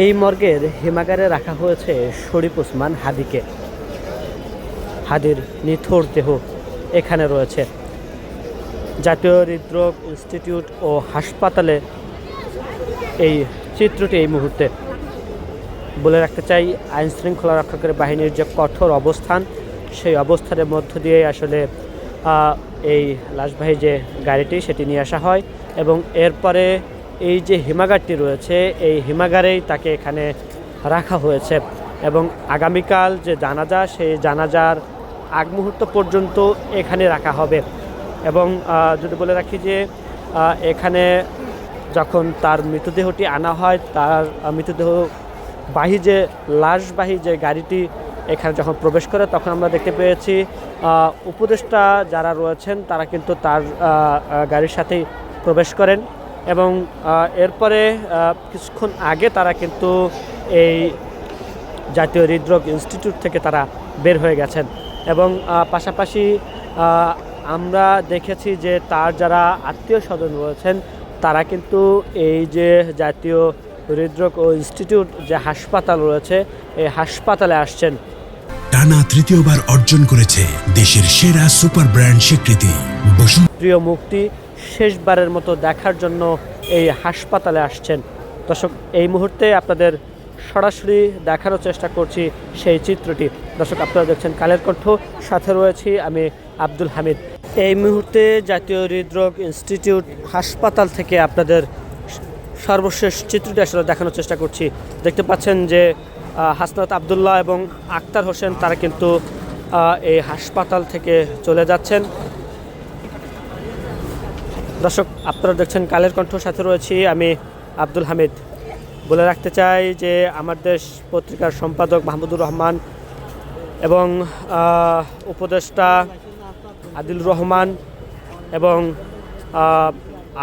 এই মর্গের হিমাগারে রাখা হয়েছে শরীফ ওসমান হাদিকে। হাদির নিথর দেহ এখানে রয়েছে। জাতীয় হৃদরোগ ইনস্টিটিউট ও হাসপাতালে এই চিত্রটি এই মুহূর্তে। বলে রাখতে চাই, আইন শৃঙ্খলা রক্ষাকারী বাহিনীর যে কঠোর অবস্থান, সেই অবস্থানের মধ্য দিয়ে আসলে এই লাশবাহী যে গাড়িটি সেটি নিয়ে আসা হয় এবং এরপরে এই যে হিমাগারটি রয়েছে এই হিমাগারেই তাকে এখানে রাখা হয়েছে এবং আগামীকাল যে জানাজা, সেই জানাজার আগ মুহূর্ত পর্যন্ত এখানে রাখা হবে। এবং যদি বলে রাখি যে এখানে যখন তার মৃতদেহটি আনা হয়, তার মৃতদেহবাহী যে লাশবাহী যে গাড়িটি এখানে যখন প্রবেশ করে, তখন আমরা দেখতে পেয়েছি উপদেষ্টা যারা রয়েছেন তারা কিন্তু তার গাড়ির সাথেই প্রবেশ করেন এবং এরপরে কিছুক্ষণ আগে তারা কিন্তু এই জাতীয় হৃদরোগ ইনস্টিটিউট থেকে তারা বের হয়ে গেছেন। এবং পাশাপাশি আমরা দেখেছি যে তার যারা আত্মীয় স্বজন রয়েছেন তারা কিন্তু এই যে জাতীয় হৃদরোগ ও ইনস্টিটিউট যে হাসপাতাল রয়েছে এই হাসপাতালে আসছেন। টানা তৃতীয়বার অর্জন করেছে দেশের সেরা সুপার ব্র্যান্ড স্বীকৃতি প্রিয় মুক্তি শেষবারের মতো দেখার জন্য এই হাসপাতালে আসছেন। দর্শক, এই মুহূর্তে আপনাদের সরাসরি দেখানোর চেষ্টা করছি সেই চিত্রটি। দর্শক, আপনারা দেখছেন কালের কণ্ঠ, সাথে রয়েছি আমি আব্দুল হামিদ। এই মুহূর্তে জাতীয় হৃদরোগ ইনস্টিটিউট হাসপাতাল থেকে আপনাদের সর্বশেষ চিত্রটি আসলে দেখানোর চেষ্টা করছি। দেখতে পাচ্ছেন যে হাসনাত আবদুল্লাহ এবং আক্তার হোসেন তারা কিন্তু এই হাসপাতাল থেকে চলে যাচ্ছেন। দর্শক, আপনারা দেখছেন কালের কণ্ঠ, সাথে রয়েছি আমি আব্দুল হামিদ। বলে রাখতে চাই যে আমার দেশ পত্রিকার সম্পাদক মাহমুদুর রহমান এবং উপদেষ্টা আদিল রহমান এবং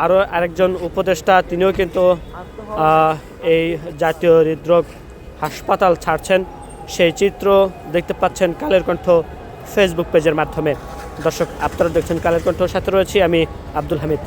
আরও আরেকজন উপদেষ্টা, তিনিও কিন্তু এই জাতীয় হৃদরোগ হাসপাতাল ছাড়ছেন। সেই চিত্র দেখতে পাচ্ছেন কালের কণ্ঠ ফেসবুক পেজের মাধ্যমে। দর্শক, আপনারা দেখছেন কালের কণ্ঠ, সাথে রয়েছি আমি আব্দুল হামিদ।